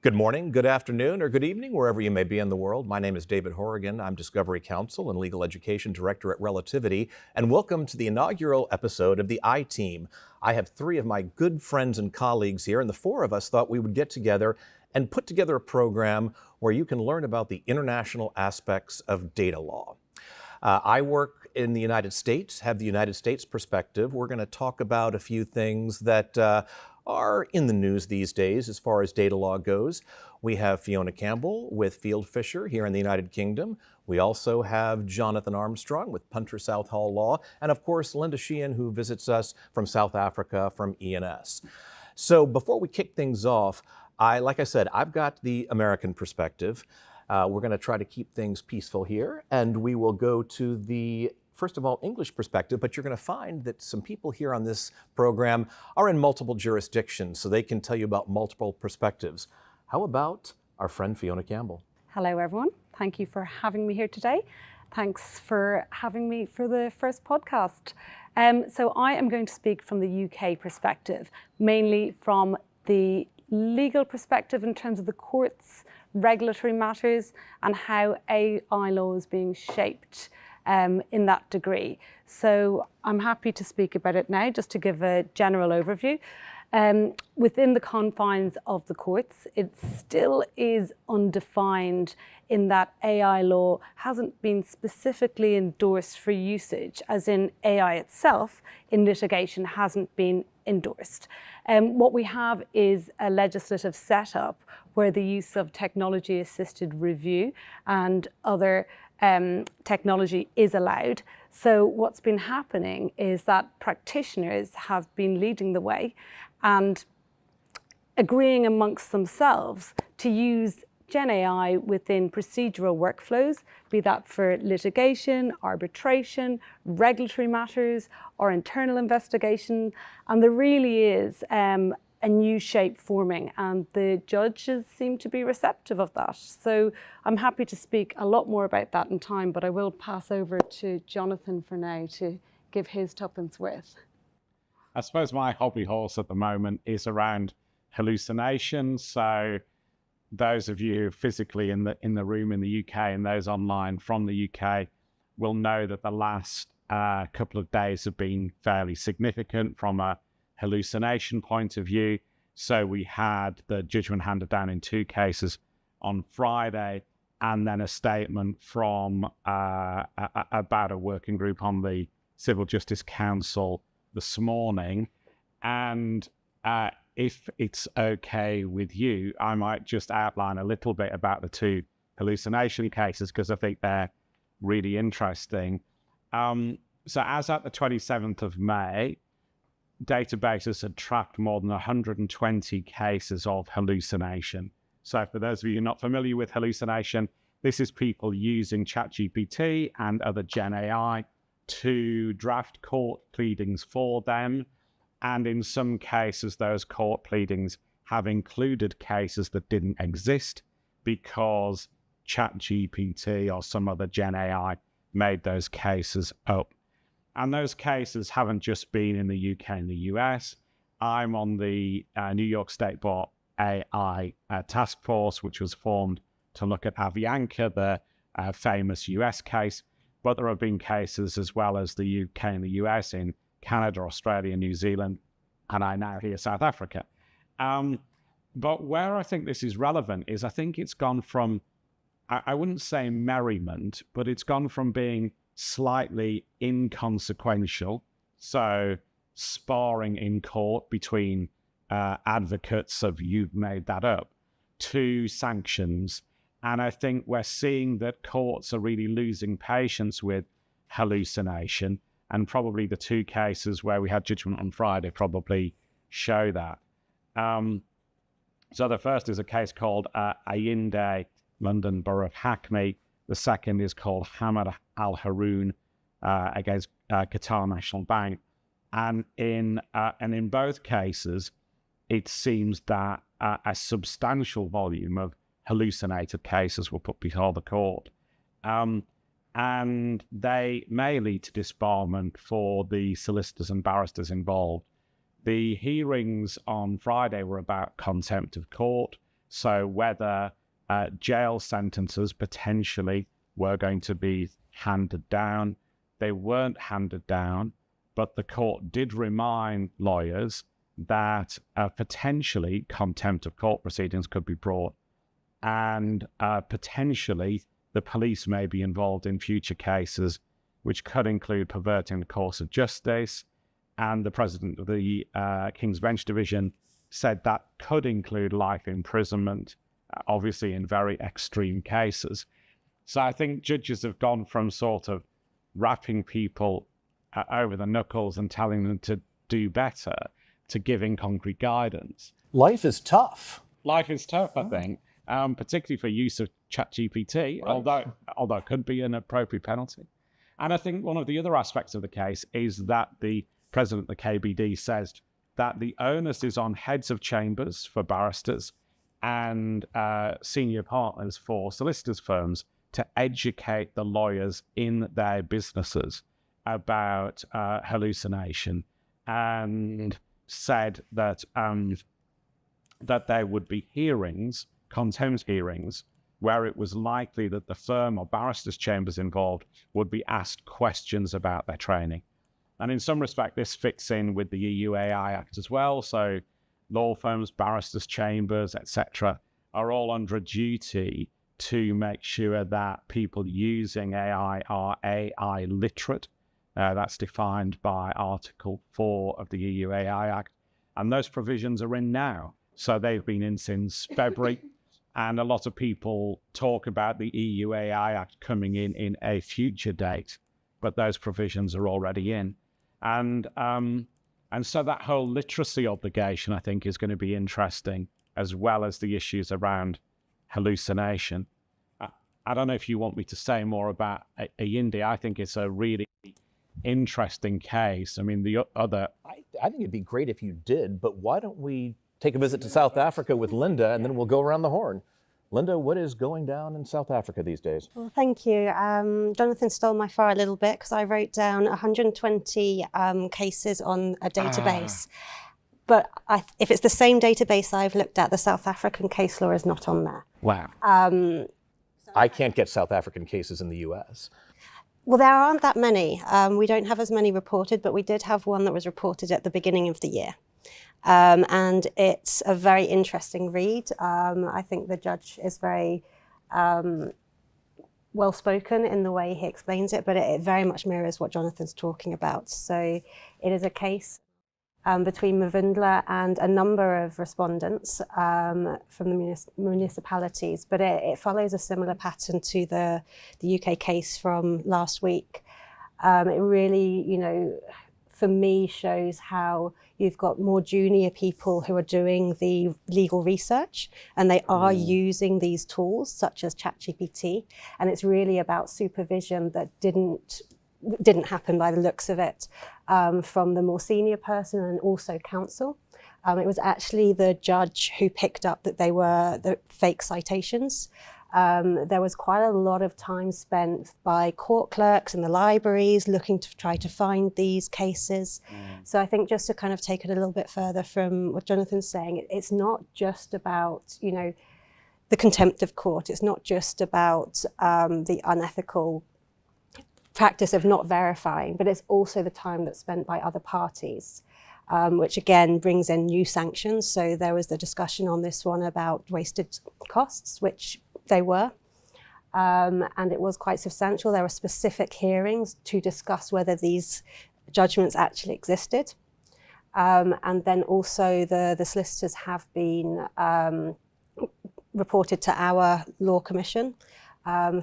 Good morning, good afternoon, or good evening, wherever you may be in the world. My name is David Horrigan. I'm Discovery Counsel and Legal Education Director at Relativity, and welcome to the inaugural episode of the I-Team. I have three of my good friends and colleagues here, and the four of us thought we would get together and put together a program where you can learn about the international aspects of data law. I work in the United States, have the United States perspective. We're going to talk about a few things that are in the news these days as far as data law goes. We have Fiona Campbell with Field Fisher here in the United Kingdom. We also have Jonathan Armstrong with Punter Southall Law, and of course Linda Sheehan, who visits us from South Africa from E&S. So before we kick things off, like I said, I've got the American perspective. We're going to try to keep things peaceful here, and we will go to the first of all, English perspective, but you're going to find that some people here on this program are in multiple jurisdictions, so they can tell you about multiple perspectives. How about our friend Fiona Campbell? Hello, everyone. Thank you for having me here today. Thanks for having me for the first podcast. So I am going to speak from the UK perspective, mainly from the legal perspective in terms of the courts, regulatory matters, and how AI law is being shaped in that degree. So I'm happy to speak about it now, just to give a general overview. Within the confines of the courts, it still is undefined in that AI law hasn't been specifically endorsed for usage, as in AI itself in litigation hasn't been endorsed. What we have is a legislative setup where the use of technology-assisted review and other technology is allowed. So what's been happening is that practitioners have been leading the way and agreeing amongst themselves to use GenAI within procedural workflows, be that for litigation, arbitration, regulatory matters, or internal investigation. And there really is a new shape forming, and the judges seem to be receptive of that. So I'm happy to speak a lot more about that in time, but I will pass over to Jonathan for now to give his tuppence worth. I suppose my hobby horse at the moment is around hallucination. So those of you physically in the room in the UK and those online from the UK will know that the last couple of days have been fairly significant from a hallucination point of view. So we had the judgment handed down in two cases on Friday, and then a statement from about a working group on the Civil Justice Council this morning. And if it's okay with you, I might just outline a little bit about the two hallucination cases, because I think they're really interesting. So as at the 27th of May, databases had tracked more than 120 cases of hallucination. So for those of you not familiar with hallucination, this is people using ChatGPT and other GenAI to draft court pleadings for them. And in some cases, those court pleadings have included cases that didn't exist because ChatGPT or some other GenAI made those cases up. And those cases haven't just been in the UK and the US. I'm on the New York State Bar AI task force, which was formed to look at Avianca, the famous US case. But there have been cases as well as the UK and the US in Canada, Australia, New Zealand, and I now hear South Africa. But where I think this is relevant is I think it's gone from, I wouldn't say merriment, but it's gone from being slightly inconsequential, so sparring in court between advocates of you've made that up, to sanctions. And I think we're seeing that courts are really losing patience with hallucination, and probably the two cases where we had judgment on Friday probably show that. So the first is a case called Ayinde, London Borough of Hackney. The second is called Hamad Al Haroun against Qatar National Bank. And in both cases, it seems that a substantial volume of hallucinated cases were put before the court. And they may lead to disbarment for the solicitors and barristers involved. The hearings on Friday were about contempt of court. So whether jail sentences potentially were going to be handed down. They weren't handed down, but the court did remind lawyers that potentially contempt of court proceedings could be brought, and potentially the police may be involved in future cases, which could include perverting the course of justice. And the president of the King's Bench Division said that could include life imprisonment, obviously in very extreme cases. So I think judges have gone from sort of rapping people over the knuckles and telling them to do better to giving concrete guidance. Life is tough. Life is tough, I think, particularly for use of ChatGPT, right. although it could be an appropriate penalty. And I think one of the other aspects of the case is that the president of the KBD says that the onus is on heads of chambers for barristers and senior partners for solicitors' firms to educate the lawyers in their businesses about hallucination, and said that that there would be hearings, contempt hearings, where it was likely that the firm or barristers' chambers involved would be asked questions about their training. And in some respect, this fits in with the EU AI Act as well. So law firms, barristers' chambers, etc., are all under a duty to make sure that people using AI are AI literate. That's defined by Article 4 of the EU AI Act. And those provisions are in now. So they've been in since February. And a lot of people talk about the EU AI Act coming in a future date, but those provisions are already in. And so that whole literacy obligation, I think, is going to be interesting, as well as the issues around hallucination. I don't know if you want me to say more about Ayinde. I think it's a really interesting case. I mean, the other... I think it'd be great if you did, but why don't we take a visit to South Africa with Linda, and then we'll go around the horn. Linda, what is going down in South Africa these days? Well, thank you. Jonathan stole my fire a little bit because I wrote down 120 cases on a database. But if it's the same database I've looked at, the South African case law is not on there. Wow. I can't get South African cases in the US. Well, there aren't that many. We don't have as many reported, but we did have one that was reported at the beginning of the year. And it's a very interesting read. I think the judge is very well-spoken in the way he explains it, but it very much mirrors what Jonathan's talking about. So it is a case between Mavundla and a number of respondents from the municipalities, but it follows a similar pattern to the UK case from last week. It really, for me, shows how you've got more junior people who are doing the legal research, and they are using these tools such as ChatGPT, and it's really about supervision that didn't happen by the looks of it from the more senior person and also counsel. It was actually the judge who picked up that they were the fake citations. There was quite a lot of time spent by court clerks in the libraries looking to try to find these cases. So I think just to kind of take it a little bit further from what Jonathan's saying, it's not just about, the contempt of court. It's not just about the unethical practice of not verifying, but it's also the time that's spent by other parties, which again brings in new sanctions. So there was the discussion on this one about wasted costs, which they were, and it was quite substantial. There were specific hearings to discuss whether these judgments actually existed. And then also the solicitors have been reported to our law commission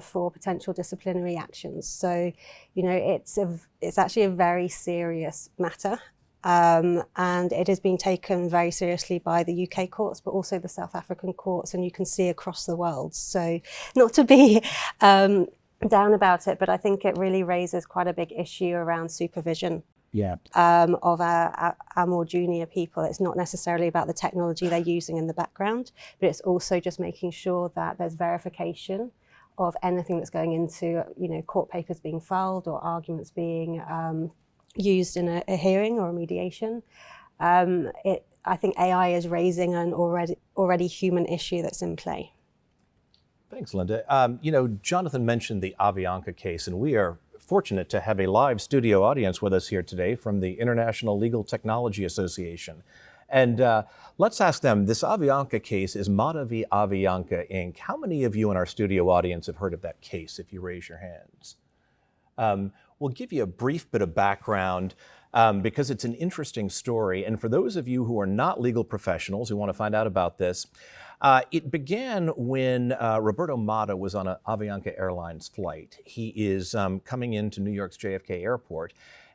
for potential disciplinary actions. So, it's actually a very serious matter. And it is being taken very seriously by the UK courts, but also the South African courts, and you can see across the world. So not to be down about it, but I think it really raises quite a big issue around supervision of our more junior people. It's not necessarily about the technology they're using in the background, but it's also just making sure that there's verification of anything that's going into, court papers being filed or arguments being used in a hearing or a mediation. I think AI is raising an already human issue that's in play. Thanks, Linda. Jonathan mentioned the Avianca case, and we are fortunate to have a live studio audience with us here today from the International Legal Technology Association. And let's ask them, this Avianca case is Mata v. Avianca, Inc. How many of you in our studio audience have heard of that case, if you raise your hands? We'll give you a brief bit of background because it's an interesting story. And for those of you who are not legal professionals who want to find out about this, it began when Roberto Mata was on an Avianca Airlines flight. He is coming into New York's JFK Airport.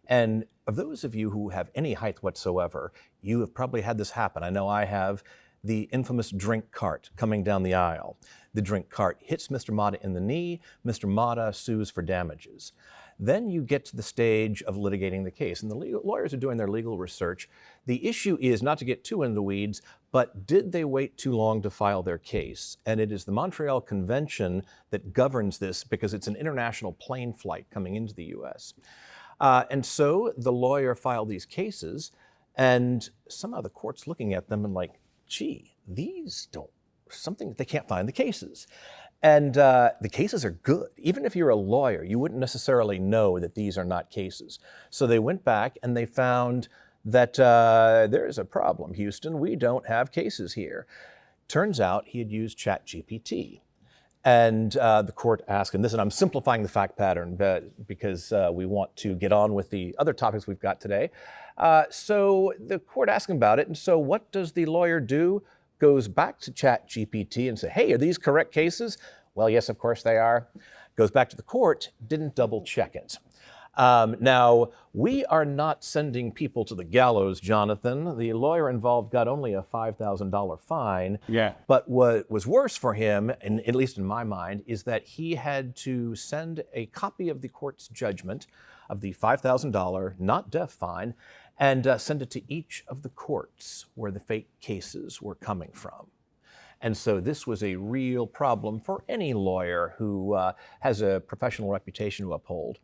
And of those of you who have any height whatsoever, you have probably had this happen. I know I have. The infamous drink cart coming down the aisle. The drink cart hits Mr. Mata in the knee. Mr. Mata sues for damages. Then you get to the stage of litigating the case, and the lawyers are doing their legal research. The issue is not to get too in the weeds, but did they wait too long to file their case? And it is the Montreal Convention that governs this because it's an international plane flight coming into the U.S. And so the lawyer filed these cases, and somehow the court's looking at them and like, gee, these don't, something, they can't find the cases. And the cases are good. Even if you're a lawyer, you wouldn't necessarily know that these are not cases. So they went back and they found that there is a problem, Houston. We don't have cases here. Turns out he had used ChatGPT. And the court asked him this, and I'm simplifying the fact pattern because we want to get on with the other topics we've got today. So the court asked him about it, and so what does the lawyer do? Goes back to ChatGPT and say, hey, are these correct cases? Well, yes, of course they are. Goes back to the court, didn't double check it. Now, we are not sending people to the gallows, Jonathan. The lawyer involved got only a $5,000 fine. Yeah. But what was worse for him, and at least in my mind, is that he had to send a copy of the court's judgment of the $5,000 not death fine and send it to each of the courts where the fake cases were coming from. And so this was a real problem for any lawyer who has a professional reputation to uphold.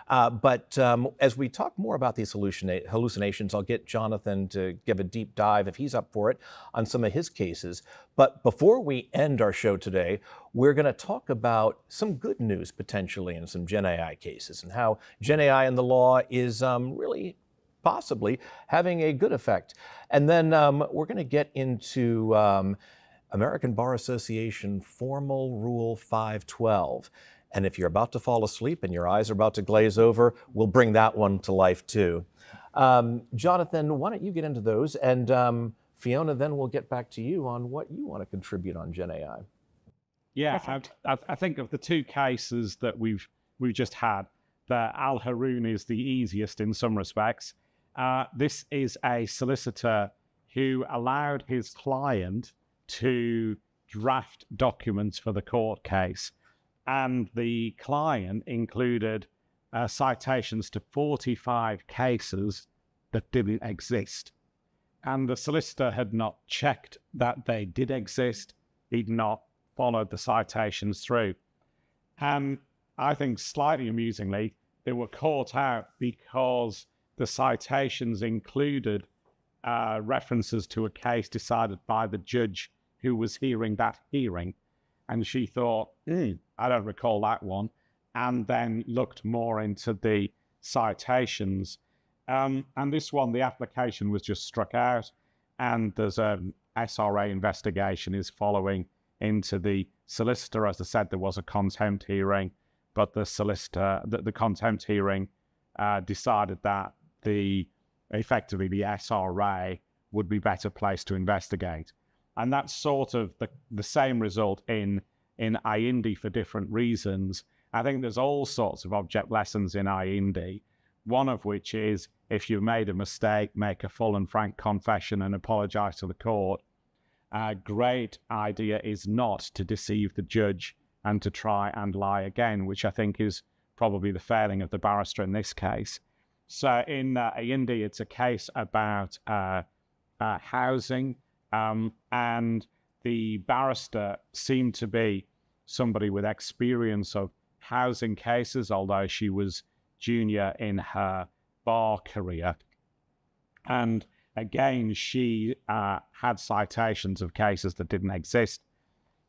But as we talk more about these hallucinations, I'll get Jonathan to give a deep dive, if he's up for it, on some of his cases. But before we end our show today, we're going to talk about some good news potentially in some GenAI cases and how GenAI in the law is really possibly having a good effect. And then we're going to get into American Bar Association Formal Rule 512. And if you're about to fall asleep and your eyes are about to glaze over, we'll bring that one to life too. Jonathan, why don't you get into those? And Fiona, then we'll get back to you on what you want to contribute on GenAI. Yeah, I think of the two cases that we've just had, the Al Haroun is the easiest in some respects. This is a solicitor who allowed his client to draft documents for the court case. And the client included citations to 45 cases that didn't exist. And the solicitor had not checked that they did exist. He'd not followed the citations through. And I think slightly amusingly, they were caught out because the citations included references to a case decided by the judge who was hearing that hearing. And she thought, I don't recall that one, and then looked more into the citations. And this one, the application was just struck out, and there's an SRA investigation is following into the solicitor. As I said, there was a contempt hearing, but the solicitor, the contempt hearing decided that effectively the SRA would be better placed to investigate. And that's sort of the same result in INDI for different reasons. I think there's all sorts of object lessons in INDI, one of which is if you've made a mistake, make a full and frank confession and apologize to the court. A great idea is not to deceive the judge and to try and lie again, which I think is probably the failing of the barrister in this case. So in INDI, it's a case about housing, and the barrister seemed to be somebody with experience of housing cases, although she was junior in her bar career. And again, she had citations of cases that didn't exist.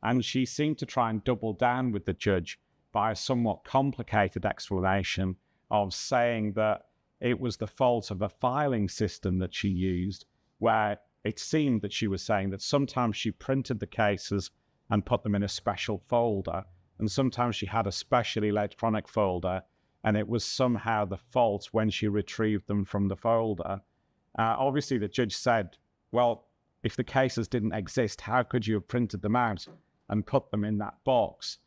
And she seemed to try and double down with the judge by a somewhat complicated explanation of saying that it was the fault of a filing system that she used, where it seemed that she was saying that sometimes she printed the cases and put them in a special folder, and sometimes she had a special electronic folder, and it was somehow the fault when she retrieved them from the folder. Obviously, the judge said, well, if the cases didn't exist, how could you have printed them out and put them in that box?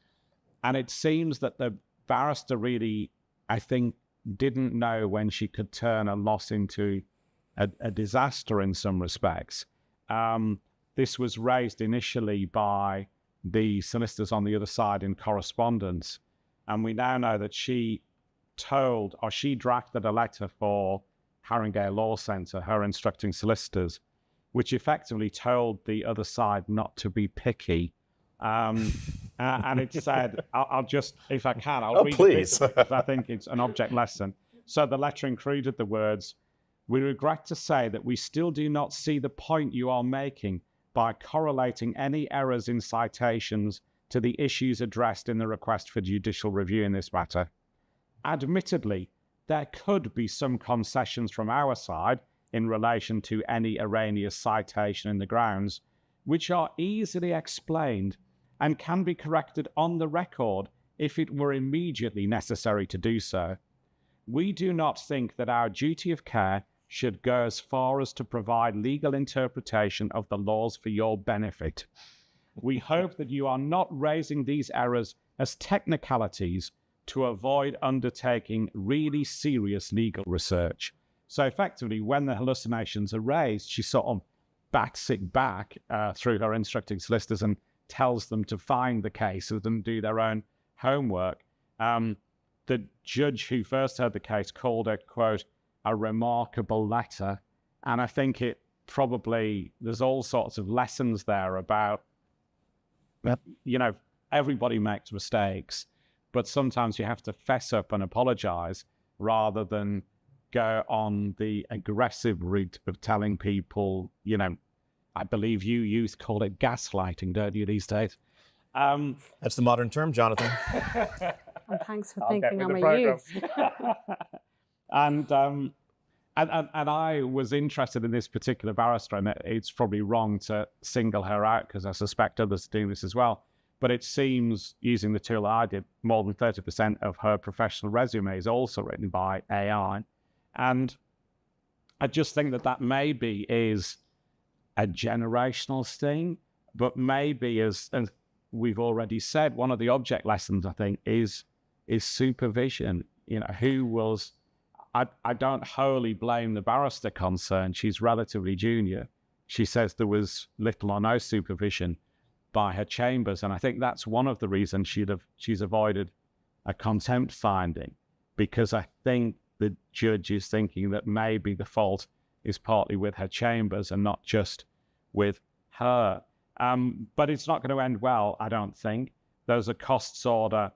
And it seems that the barrister really, I think, didn't know when she could turn a loss into a disaster in some respects. This was raised initially by the solicitors on the other side in correspondence. And we now know that she drafted a letter for Haringey Law Centre, her instructing solicitors, which effectively told the other side not to be picky. And it said, I'll just, if I can, I'll read please. it because I think it's an object lesson. So the letter included the words, "We regret to say that we still do not see the point you are making by correlating any errors in citations to the issues addressed in the request for judicial review in this matter. Admittedly, there could be some concessions from our side in relation to any erroneous citation in the grounds, which are easily explained and can be corrected on the record if it were immediately necessary to do so. We do not think that our duty of care should go as far as to provide legal interpretation of the laws for your benefit. We hope that you are not raising these errors as technicalities to avoid undertaking really serious legal research." So effectively, when the hallucinations are raised, she sort of backs it back through her instructing solicitors and tells them to find the cases and do their own homework. The judge who first heard the case called it, quote, "a remarkable letter." And I think it probably, there's all sorts of lessons there about, everybody makes mistakes, but sometimes you have to fess up and apologize rather than go on the aggressive route of telling people, I believe you youth call it gaslighting, don't you, these days? That's the modern term, Jonathan. And thanks for thinking I'm a youth. And I was interested in this particular barrister, and it's probably wrong to single her out because I suspect others are doing this as well. But it seems, using the tool I did, more than 30% of her professional resume is also written by AI. And I just think that maybe is a generational thing, but maybe, as we've already said, one of the object lessons, I think, is supervision. I don't wholly blame the barrister concerned. She's relatively junior. She says there was little or no supervision by her chambers, and I think that's one of the reasons she's avoided a contempt finding, because I think the judge is thinking that maybe the fault is partly with her chambers and not just with her. But it's not going to end well, I don't think. There's a costs order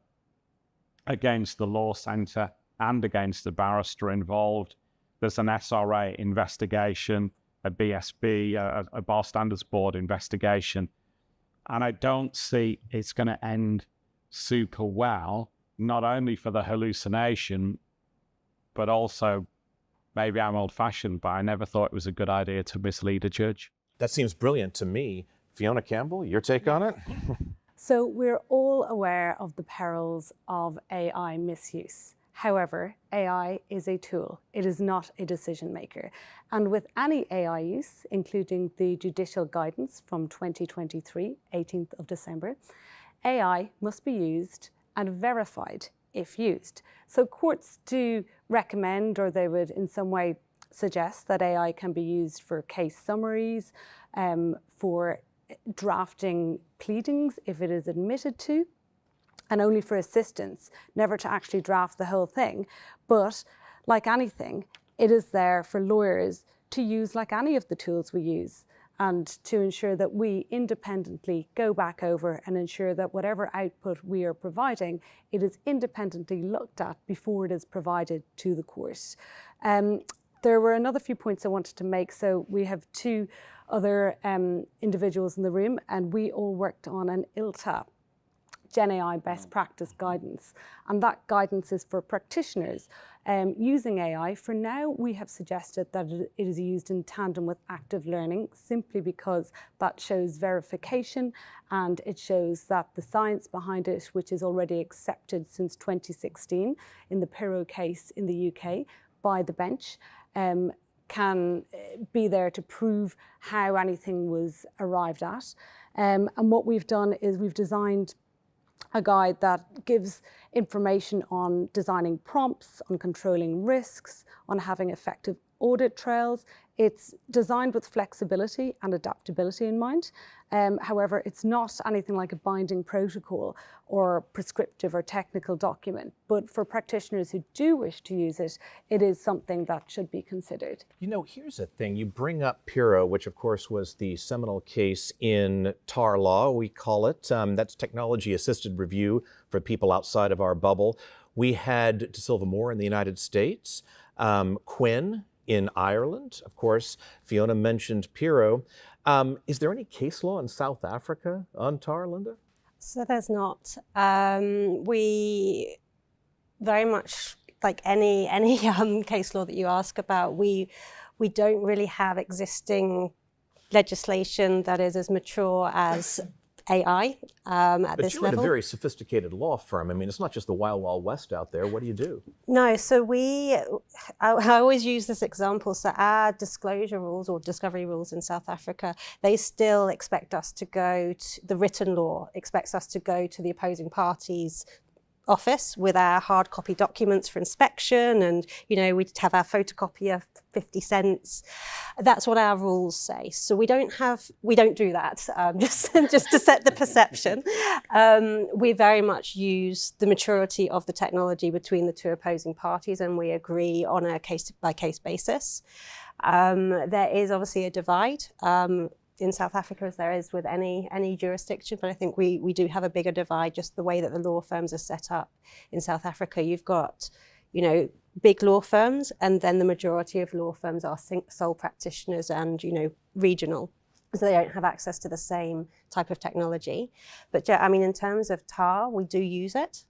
against the law centre and against the barrister involved. There's an SRA investigation, a BSB, a Bar Standards Board investigation. And I don't see it's going to end super well, not only for the hallucination, but also, maybe I'm old-fashioned, but I never thought it was a good idea to mislead a judge. That seems brilliant to me. Fiona Campbell, your take on it? So we're all aware of the perils of AI misuse. However, AI is a tool. It is not a decision maker. And with any AI use, including the judicial guidance from 2023, 18th of December, AI must be used and verified if used. So courts do recommend, or they would in some way suggest, that AI can be used for case summaries, for drafting pleadings if it is admitted to, and only for assistance, never to actually draft the whole thing. But like anything, it is there for lawyers to use like any of the tools we use, and to ensure that we independently go back over and ensure that whatever output we are providing, it is independently looked at before it is provided to the court. There were another few points I wanted to make. So we have two other individuals in the room, and we all worked on an ILTA, GenAI best practice guidance. And that guidance is for practitioners using AI. For now, we have suggested that it is used in tandem with active learning, simply because that shows verification and it shows that the science behind it, which is already accepted since 2016 in the Piro case in the UK by the bench, can be there to prove how anything was arrived at. And what we've done is we've designed a guide that gives information on designing prompts, on controlling risks, on having effective audit trails. It's designed with flexibility and adaptability in mind. However, it's not anything like a binding protocol or prescriptive or technical document. But for practitioners who do wish to use it, it is something that should be considered. You know, here's the thing. You bring up Piro, which of course was the seminal case in TAR law, we call it. That's technology-assisted review for people outside of our bubble. We had De Silva Moore in the United States, Quinn in Ireland. Of course, Fiona mentioned Piro. Is there any case law in South Africa on TAR, Linda? So there's not. We very much, like any case law that you ask about, we don't really have existing legislation that is as mature as AI at But this you're level. in a very sophisticated law firm. I mean, it's not just the wild, wild west out there. What do you do? No, so I always use this example. So our disclosure rules or discovery rules in South Africa, they still expect us to go to, the written law expects us to go to the opposing party's office with our hard copy documents for inspection, and we'd have our photocopier 50 cents. That's what our rules say. So we don't do that, just to set the perception. We very much use the maturity of the technology between the two opposing parties, and we agree on a case by case basis. There is obviously a divide in South Africa, as there is with any jurisdiction, but I think we do have a bigger divide, just the way that the law firms are set up in South Africa. You've got, big law firms, and then the majority of law firms are sole practitioners and, regional. So they don't have access to the same type of technology. But I mean, in terms of TAR, we do use it,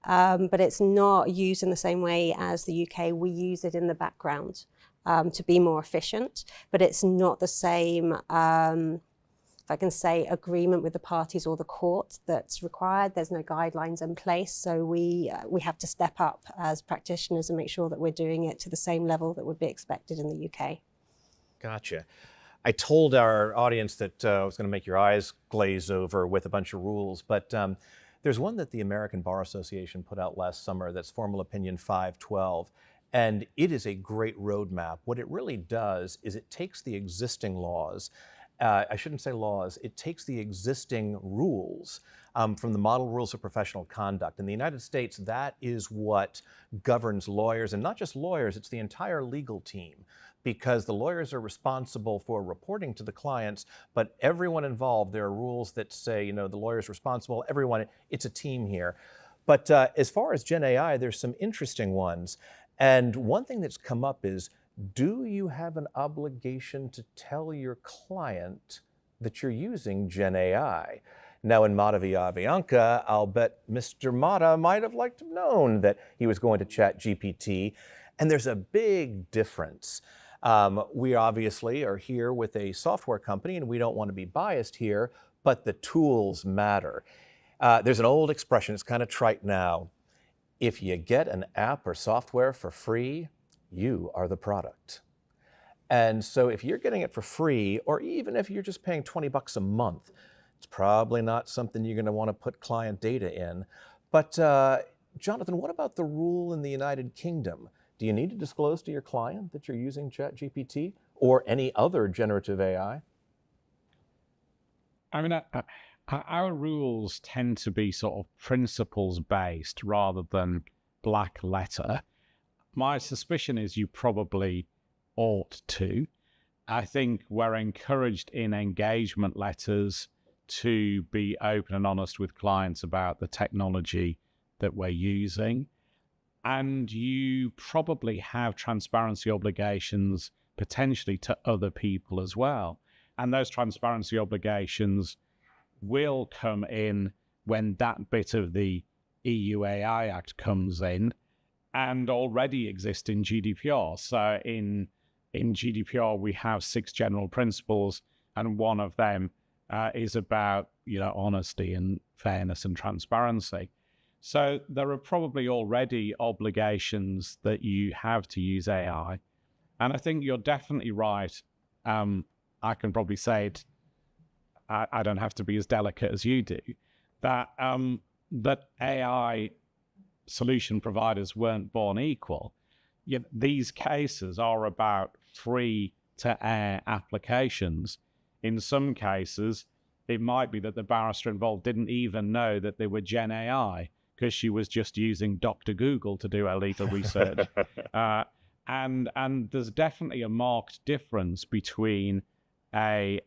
but it's not used in the same way as the UK. We use it in the background to be more efficient, but it's not the same, if I can say, agreement with the parties or the court that's required. There's no guidelines in place, so we have to step up as practitioners and make sure that we're doing it to the same level that would be expected in the UK. Gotcha. I told our audience that I was going to make your eyes glaze over with a bunch of rules, but there's one that the American Bar Association put out last summer that's Formal Opinion 512. And it is a great roadmap. What it really does is it takes the existing laws, I shouldn't say laws, it takes the existing rules from the Model Rules of Professional Conduct. In the United States, that is what governs lawyers, and not just lawyers, it's the entire legal team, because the lawyers are responsible for reporting to the clients, but everyone involved, there are rules that say, the lawyer's responsible, everyone, it's a team here. But as far as GenAI, there's some interesting ones. And one thing that's come up is, do you have an obligation to tell your client that you're using GenAI? Now, in Mata Via Bianca, I'll bet Mr. Mata might have liked to have known that he was going to ChatGPT. And there's a big difference. We obviously are here with a software company, and we don't want to be biased here, but the tools matter. There's an old expression, it's kind of trite now. If you get an app or software for free, you are the product. And so if you're getting it for free, or even if you're just paying $20 a month, it's probably not something you're going to want to put client data in. But Jonathan, what about the rule in the United Kingdom? Do you need to disclose to your client that you're using ChatGPT or any other generative AI? I mean, our rules tend to be sort of principles-based rather than black letter. My suspicion is you probably ought to. I think we're encouraged in engagement letters to be open and honest with clients about the technology that we're using. and you probably have transparency obligations potentially to other people as well. And those transparency obligations will come in when that bit of the EU AI Act comes in, and already exist in GDPR. So in GDPR, we have 6 general principles, and one of them is about honesty and fairness and transparency. So there are probably already obligations that you have to use AI. And I think you're definitely right. I can probably say it, I don't have to be as delicate as you do, that AI solution providers weren't born equal. Yet these cases are about free-to-air applications. In some cases, it might be that the barrister involved didn't even know that they were GenAI because she was just using Dr. Google to do her legal research. And there's definitely a marked difference between I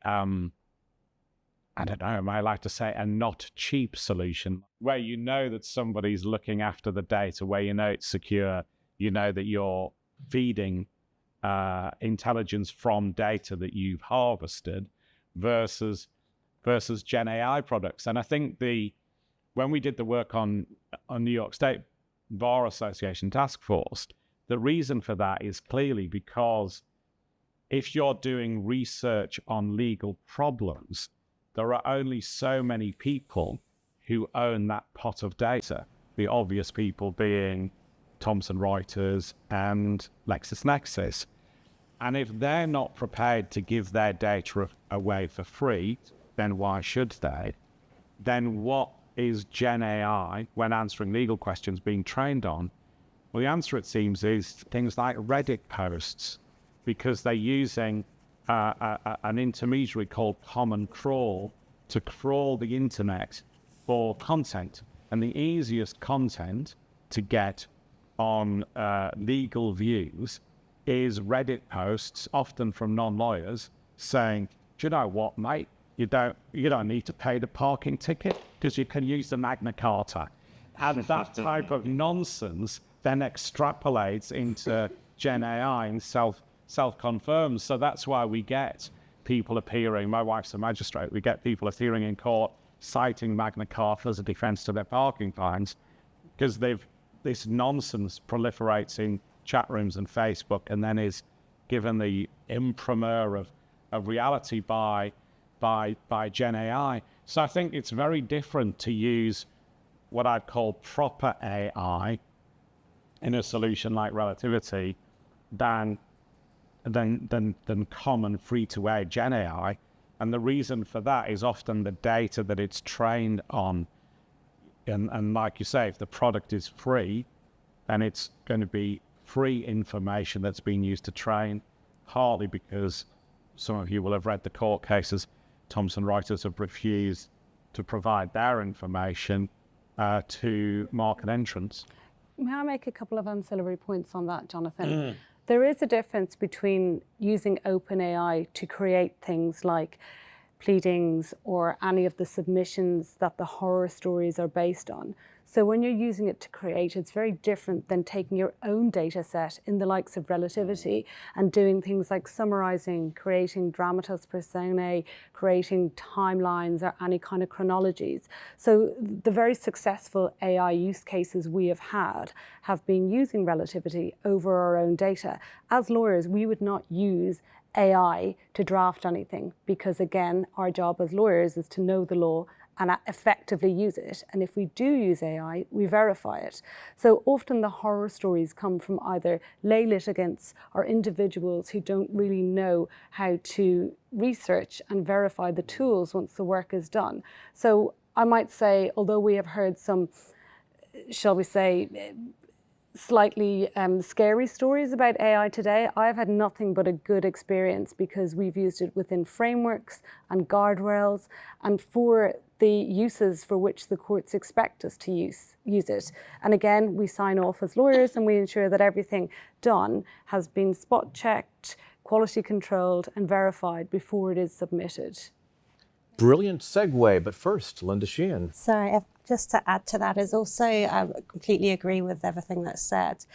don't know, I like to say a not cheap solution, where you know that somebody's looking after the data, where you know it's secure, you know that you're feeding intelligence from data that you've harvested, versus GenAI products. And I think when we did the work on New York State Bar Association task force, the reason for that is clearly because if you're doing research on legal problems, there are only so many people who own that pot of data. The obvious people being Thomson Reuters and LexisNexis. And if they're not prepared to give their data away for free, then why should they? Then what is GenAI, when answering legal questions, being trained on? Well, the answer, it seems, is things like Reddit posts, because they're using an intermediary called Common Crawl to crawl the internet for content. And the easiest content to get on legal views is Reddit posts, often from non-lawyers, saying, do you know what, mate? You don't need to pay the parking ticket because you can use the Magna Carta. And that type of nonsense then extrapolates into GenAI and self-confirms. So that's why we get people appearing, my wife's a magistrate, we get people appearing in court citing Magna Carta as a defense to their parking fines, because this nonsense proliferates in chat rooms and Facebook, and then is given the imprimer of reality by GenAI. So I think it's very different to use what I'd call proper AI in a solution like Relativity than common free-to-air GenAI. And the reason for that is often the data that it's trained on. And like you say, if the product is free, then it's going to be free information that's being used to train, partly because some of you will have read the court cases. Thomson Reuters have refused to provide their information to market entrants. May I make a couple of ancillary points on that, Jonathan? There is a difference between using OpenAI to create things like pleadings or any of the submissions that the horror stories are based on. So when you're using it to create, it's very different than taking your own data set in the likes of Relativity and doing things like summarizing, creating dramatis personae, creating timelines or any kind of chronologies. So the very successful AI use cases we have had have been using Relativity over our own data. As lawyers, we would not use AI to draft anything because, again, our job as lawyers is to know the law and effectively use it. And if we do use AI, we verify it. So often the horror stories come from either lay litigants or individuals who don't really know how to research and verify the tools once the work is done. So I might say, although we have heard some, shall we say, slightly scary stories about AI today, I've had nothing but a good experience because we've used it within frameworks and guardrails and for the uses for which the courts expect us to use it. And again, we sign off as lawyers and we ensure that everything done has been spot checked, quality controlled and verified before it is submitted. Brilliant segue, but first, Linda Sheehan. Sorry, just to add to that is also, I completely agree with everything that's said.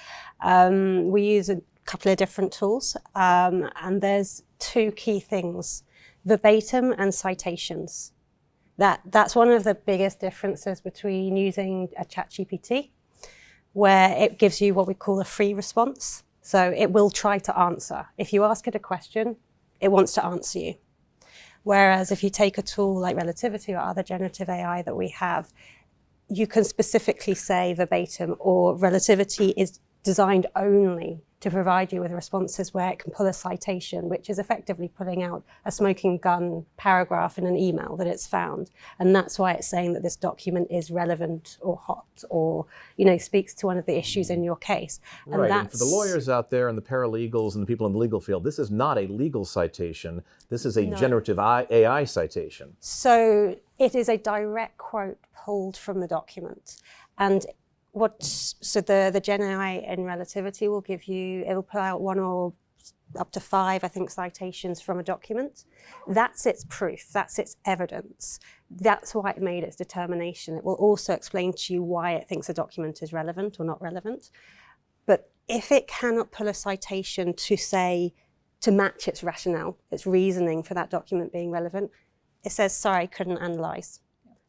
We use a couple of different tools, and there's two key things: verbatim and citations. That's one of the biggest differences between using a ChatGPT, where it gives you what we call a free response. So it will try to answer. If you ask it a question, it wants to answer you. Whereas if you take a tool like Relativity or other generative AI that we have, you can specifically say verbatim, or Relativity is designed only to provide you with responses where it can pull a citation, which is effectively pulling out a smoking gun paragraph in an email that it's found. And that's why it's saying that this document is relevant or hot, or, speaks to one of the issues in your case. And right, and for the lawyers out there and the paralegals and the people in the legal field, this is not a legal citation. This is a generative AI citation. So it is a direct quote pulled from the document. And so the GenAI in Relativity will it'll pull out one or up to 5, I think, citations from a document. That's its proof, that's its evidence. That's why it made its determination. It will also explain to you why it thinks a document is relevant or not relevant. But if it cannot pull a citation to match its rationale, its reasoning for that document being relevant, it says, sorry, couldn't analyze.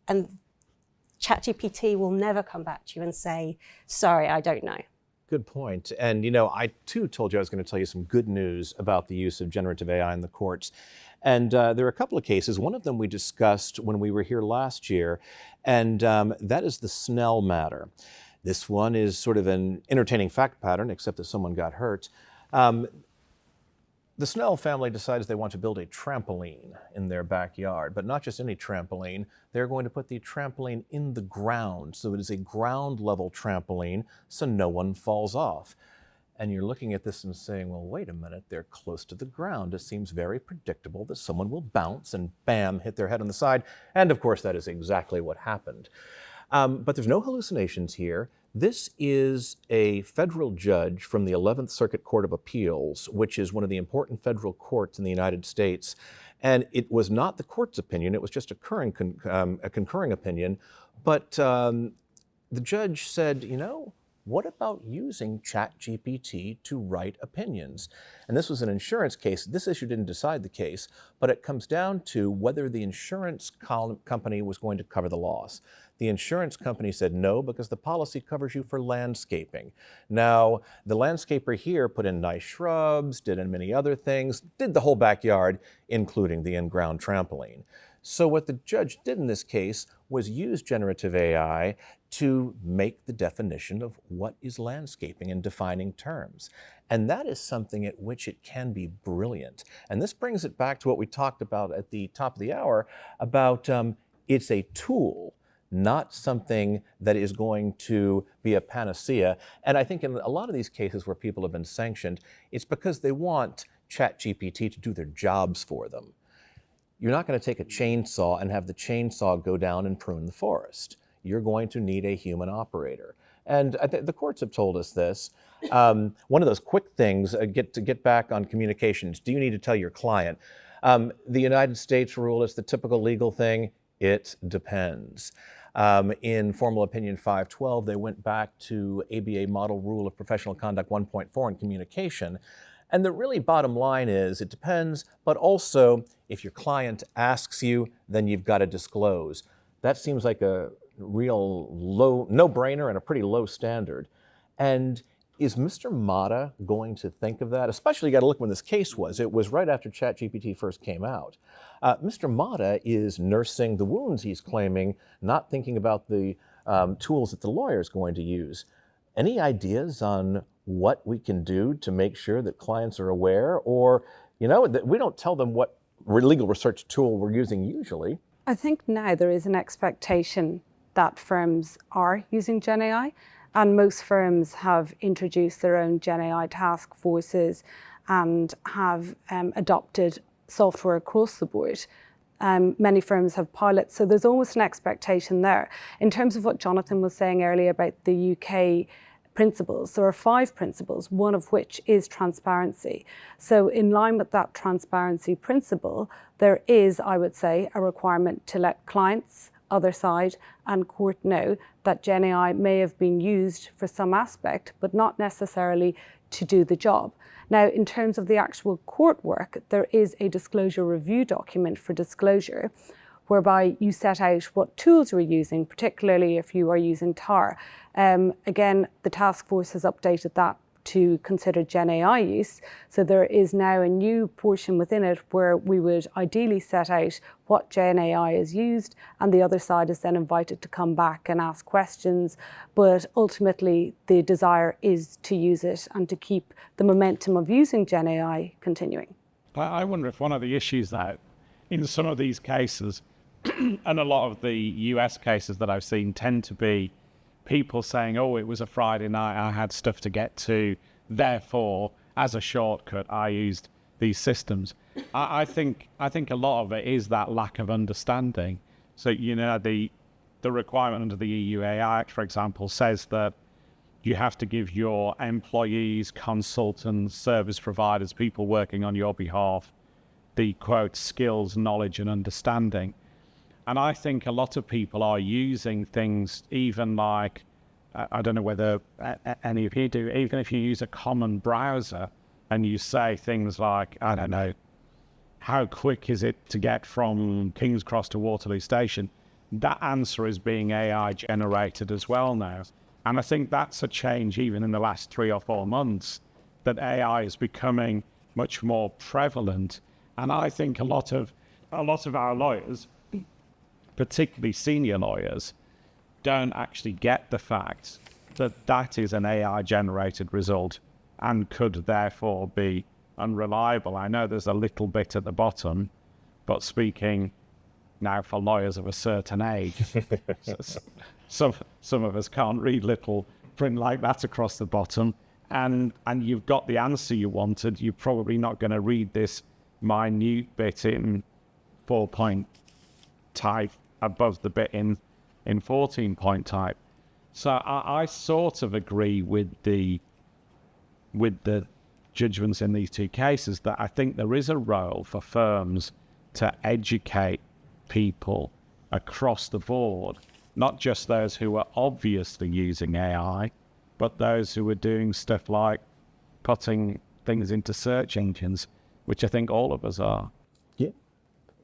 And ChatGPT will never come back to you and say, sorry, I don't know. Good point. And, I too told you I was going to tell you some good news about the use of generative AI in the courts. And there are a couple of cases. One of them we discussed when we were here last year, and that is the Snell matter. This one is sort of an entertaining fact pattern, except that someone got hurt. The Snell family decides they want to build a trampoline in their backyard, but not just any trampoline. They're going to put the trampoline in the ground, so it is a ground level trampoline, so no one falls off. And you're looking at this and saying, well, wait a minute, they're close to the ground. It seems very predictable that someone will bounce and bam, hit their head on the side. And of course, that is exactly what happened. But there's no hallucinations here. This is a federal judge from the 11th Circuit Court of Appeals, which is one of the important federal courts in the United States. And it was not the court's opinion, it was just a concurring opinion. But the judge said, what about using ChatGPT to write opinions? And this was an insurance case. This issue didn't decide the case, but it comes down to whether the insurance company was going to cover the loss. The insurance company said no, because the policy covers you for landscaping. Now, the landscaper here put in nice shrubs, did in many other things, did the whole backyard, including the in-ground trampoline. So what the judge did in this case was use generative AI to make the definition of what is landscaping and defining terms. And that is something at which it can be brilliant. And this brings it back to what we talked about at the top of the hour about it's a tool, not something that is going to be a panacea. And I think in a lot of these cases where people have been sanctioned, it's because they want ChatGPT to do their jobs for them. You're not going to take a chainsaw and have the chainsaw go down and prune the forest. You're going to need a human operator. And the courts have told us this. One of those quick things, get back on communications. Do you need to tell your client? The United States rule is the typical legal thing. It depends. In Formal Opinion 512, they went back to ABA Model Rule of Professional Conduct 1.4 in communication. And the really bottom line is it depends, but also if your client asks you, then you've got to disclose. That seems like a real low, no-brainer and a pretty low standard. And is Mr. Mata going to think of that? Especially, you got to look when this case was. It was right after ChatGPT first came out. Mr. Mata is nursing the wounds he's claiming, not thinking about the tools that the lawyer is going to use. Any ideas on what we can do to make sure that clients are aware, or, that we don't tell them what legal research tool we're using usually? I think now there is an expectation that firms are using GenAI, and most firms have introduced their own GenAI task forces and have adopted software across the board. Many firms have pilots, so there's almost an expectation there. In terms of what Jonathan was saying earlier about the UK principles. There are 5 principles, one of which is transparency. So in line with that transparency principle, there is, I would say, a requirement to let clients, other side, and court know that GenAI may have been used for some aspect, but not necessarily to do the job. Now, in terms of the actual court work, there is a disclosure review document for disclosure, whereby you set out what tools you're using, particularly if you are using TAR. Again, the task force has updated that to consider GenAI use. So there is now a new portion within it where we would ideally set out what GenAI is used, and the other side is then invited to come back and ask questions. But ultimately, the desire is to use it and to keep the momentum of using GenAI continuing. I wonder if one of the issues that in some of these cases, and a lot of the US cases that I've seen tend to be people saying, oh, it was a Friday night, I had stuff to get to, therefore, as a shortcut, I used these systems. I think a lot of it is that lack of understanding. So, you know, the requirement under the EU AI Act, for example, says that you have to give your employees, consultants, service providers, people working on your behalf, the, quote, skills, knowledge, and understanding. And I think a lot of people are using things even like, I don't know whether any of you do, even if you use a common browser and you say things like, I don't know, how quick is it to get from King's Cross to Waterloo Station? That answer is being AI generated as well now. And I think that's a change even in the last 3 or 4 months, that AI is becoming much more prevalent. And I think a lot of our lawyers, particularly senior lawyers, don't actually get the fact that that is an AI-generated result and could therefore be unreliable. I know there's a little bit at the bottom, but speaking now for lawyers of a certain age, some of us can't read little print like that across the bottom, and you've got the answer you wanted. You're probably not going to read this minute bit in 4-point type above the bit in 14-point type. So I sort of agree with the judgments in these 2 cases that I think there is a role for firms to educate people across the board, not just those who are obviously using AI, but those who are doing stuff like putting things into search engines, which I think all of us are. Yeah.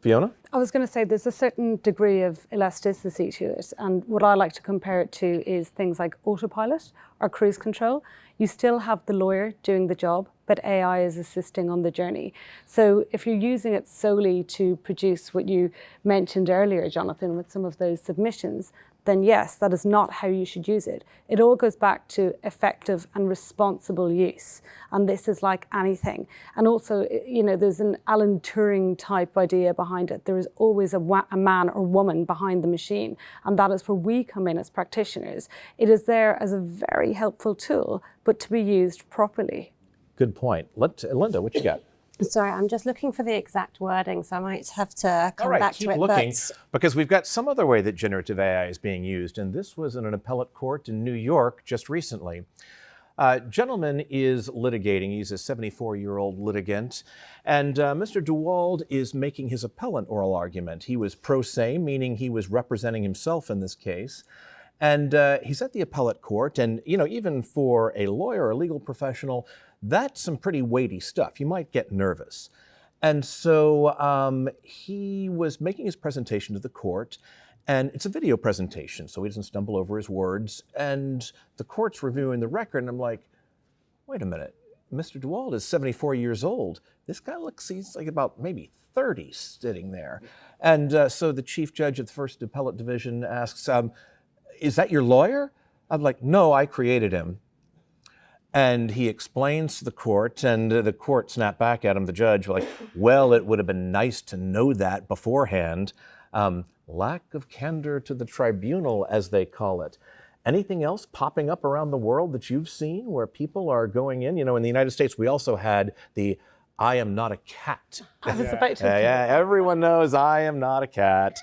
Fiona? I was going to say there's a certain degree of elasticity to it, and what I like to compare it to is things like autopilot or cruise control. You still have the lawyer doing the job, but AI is assisting on the journey. So if you're using it solely to produce what you mentioned earlier, Jonathan, with some of those submissions, then yes, that is not how you should use it. It all goes back to effective and responsible use. And this is like anything. And also, you know, there's an Alan Turing type idea behind it. There is always a man or woman behind the machine. And that is where we come in as practitioners. It is there as a very helpful tool, but to be used properly. Good point. Linda, what you got? Sorry, I'm just looking for the exact wording, so I might have to come back to it. Keep looking, because we've got some other way that generative AI is being used, and this was in an appellate court in New York just recently. Gentleman is litigating. He's a 74-year-old litigant, and Mr. DeWald is making his appellant oral argument. He was pro se, meaning he was representing himself in this case. And he's at the appellate court, and you know, even for a lawyer or a legal professional, that's some pretty weighty stuff. You might get nervous. And so he was making his presentation to the court, and it's a video presentation, so he doesn't stumble over his words. And the court's reviewing the record, and I'm like, wait a minute, Mr. DeWald is 74 years old. This guy looks, he's like about maybe 30 sitting there. And so the chief judge of the First Appellate Division asks, is that your lawyer? I'm like, no, I created him. And he explains to the court, and the court snapped back at him, the judge, like, well, it would have been nice to know that beforehand. Lack of candor to the tribunal, as they call it. Anything else popping up around the world that you've seen where people are going in? You know, in the United States, we also had the I am not a cat. I was about to say. Yeah, everyone knows I am not a cat.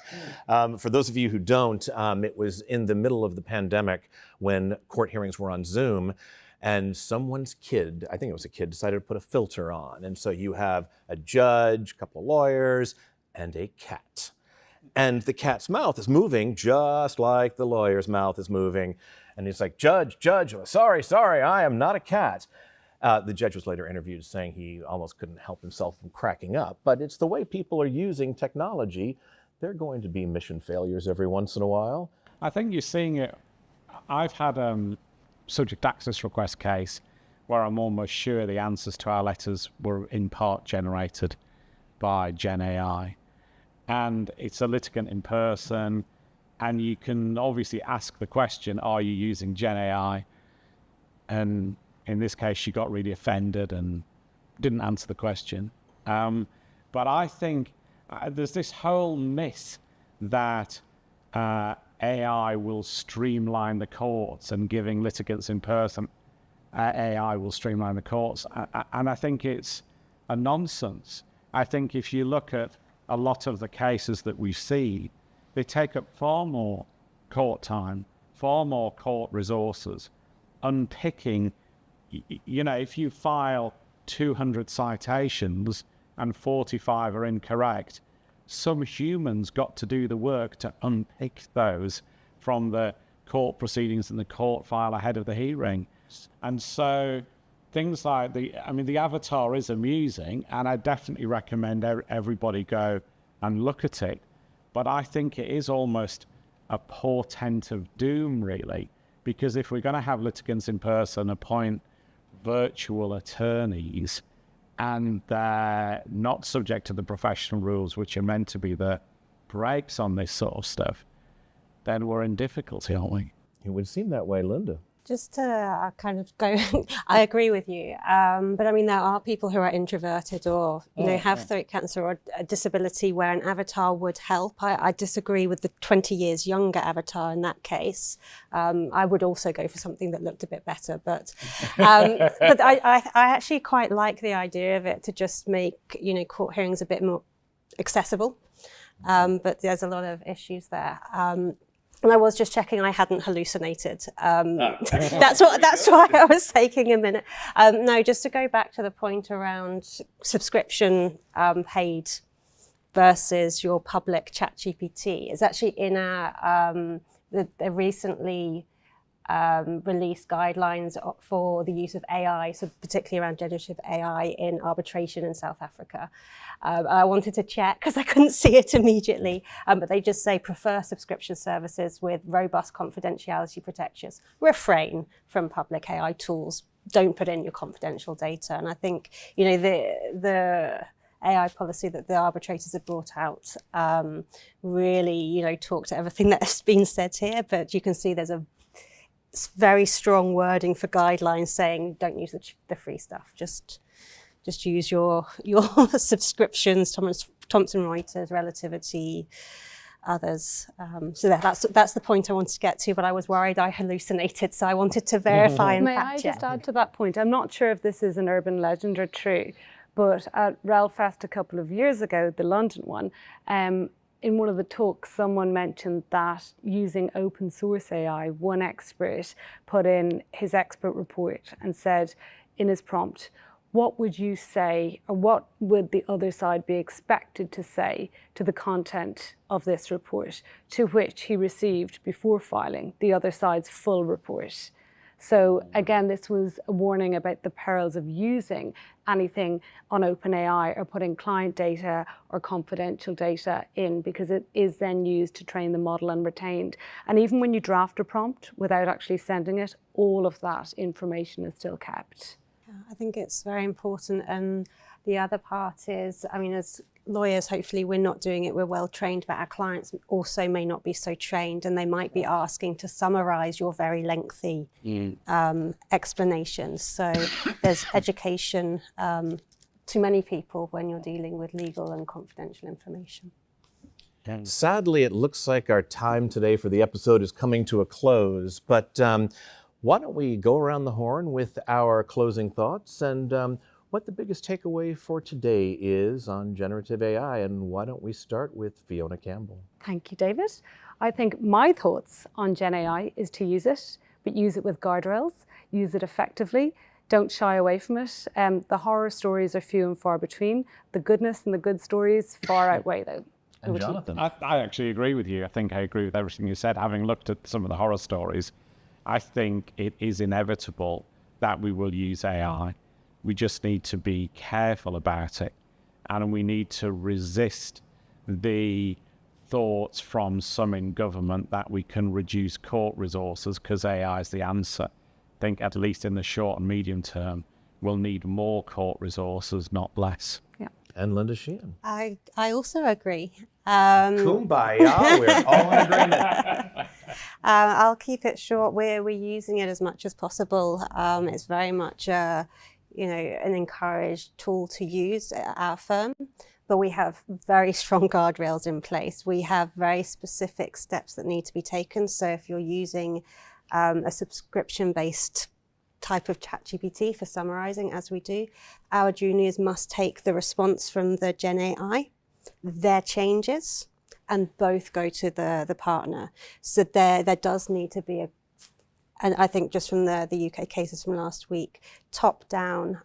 For those of you who don't, it was in the middle of the pandemic when court hearings were on Zoom, and someone's kid, I think it was a kid, decided to put a filter on. And so you have a judge, a couple of lawyers, and a cat. And the cat's mouth is moving just like the lawyer's mouth is moving. And he's like, Judge, sorry, I am not a cat. The judge was later interviewed saying he almost couldn't help himself from cracking up. But it's the way people are using technology. They're going to be mission failures every once in a while. I think you're seeing it. I've had a subject access request case where I'm almost sure the answers to our letters were in part generated by GenAI. And it's a litigant in person, and you can obviously ask the question, are you using GenAI? And in this case, she got really offended and didn't answer the question. But I think there's this whole myth that AI will streamline the courts, and giving litigants in person, AI will streamline the courts. And I think it's a nonsense. I think if you look at a lot of the cases that we see, they take up far more court time, far more court resources, unpicking. You know, if you file 200 citations and 45 are incorrect, some humans got to do the work to unpick those from the court proceedings and the court file ahead of the hearing. And so things like the avatar is amusing, and I definitely recommend everybody go and look at it. But I think it is almost a portent of doom, really, because if we're going to have litigants in person appoint virtual attorneys and they're not subject to the professional rules, which are meant to be the brakes on this sort of stuff, then we're in difficulty, aren't we? It would seem that way, Linda. Just to kind of go, I agree with you. But I mean, there are people who are introverted or, have throat cancer or a disability where an avatar would help. I disagree with the 20 years younger avatar in that case. I would also go for something that looked a bit better. But I actually quite like the idea of it to just make, court hearings a bit more accessible. But there's a lot of issues there. And I was just checking I hadn't hallucinated. That's why I was taking a minute. No, just to go back to the point around subscription paid versus your public ChatGPT. It's actually in the recently released guidelines for the use of AI, so particularly around generative AI in arbitration in South Africa. I wanted to check because I couldn't see it immediately, but they just say prefer subscription services with robust confidentiality protections. Refrain from public AI tools. Don't put in your confidential data. And I think, the AI policy that the arbitrators have brought out really, talk to everything that has been said here, but you can see there's a very strong wording for guidelines saying don't use the free stuff. Just use your subscriptions, Thomson Reuters, Relativity, others. So that's the point I wanted to get to, but I was worried I hallucinated, so I wanted to verify and fact check. May I just add to that point? I'm not sure if this is an urban legend or true, but at RelFest a couple of years ago, the London one, in one of the talks, someone mentioned that using open source AI, one expert put in his expert report and said in his prompt, what would you say, or what would the other side be expected to say to the content of this report, to which he received, before filing, the other side's full report. So again, this was a warning about the perils of using anything on OpenAI or putting client data or confidential data in, because it is then used to train the model and retained. And even when you draft a prompt without actually sending it, all of that information is still kept. I think it's very important. And the other part is, as lawyers, hopefully we're not doing it, we're well trained, but our clients also may not be so trained, and they might be asking to summarize your very lengthy explanations. So there's education to many people when you're dealing with legal and confidential information. Sadly, it looks like our time today for the episode is coming to a close, but why don't we go around the horn with our closing thoughts, and what the biggest takeaway for today is on generative AI. And why don't we start with Fiona Campbell? Thank you, David. I think my thoughts on GenAI is to use it, but use it with guardrails, use it effectively. Don't shy away from it. The horror stories are few and far between. The goodness and the good stories far outweigh them. And Jonathan? I actually agree with you. I think I agree with everything you said. Having looked at some of the horror stories, I think it is inevitable that we will use AI. We just need to be careful about it. And we need to resist the thoughts from some in government that we can reduce court resources because AI is the answer. I think at least in the short and medium term, we'll need more court resources, not less. Yeah. And Linda Sheehan? I also agree. Kumbaya, we're all in agreement. I'll keep it short. We're using it as much as possible. It's very much an encouraged tool to use at our firm, but we have very strong guardrails in place. We have very specific steps that need to be taken. So if you're using a subscription-based type of ChatGPT for summarizing, as we do, our juniors must take the response from the GenAI, their changes, and both go to the partner. So there does need to be and I think just from the UK cases from last week, top down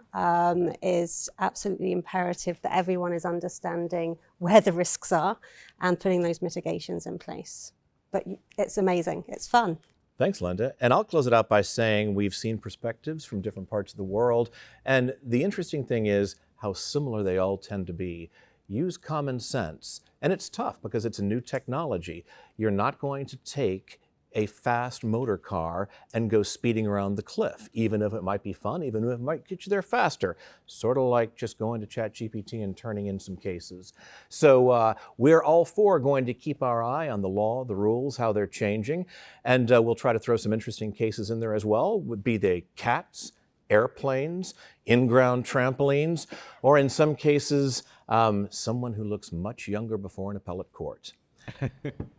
is absolutely imperative that everyone is understanding where the risks are and putting those mitigations in place. But it's amazing, it's fun. Thanks, Linda. And I'll close it out by saying we've seen perspectives from different parts of the world. And the interesting thing is how similar they all tend to be. Use common sense. And it's tough because it's a new technology. You're not going to take a fast motor car and go speeding around the cliff, even if it might be fun, even if it might get you there faster. Sort of like just going to ChatGPT and turning in some cases. So we're all for going to keep our eye on the law, the rules, how they're changing. And we'll try to throw some interesting cases in there as well. Would be they cats, airplanes, in-ground trampolines, or in some cases, someone who looks much younger before an appellate court.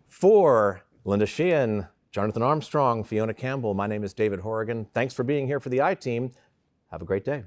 For Linda Sheehan, Jonathan Armstrong, Fiona Campbell, my name is David Horrigan. Thanks for being here for the I-Team. Have a great day.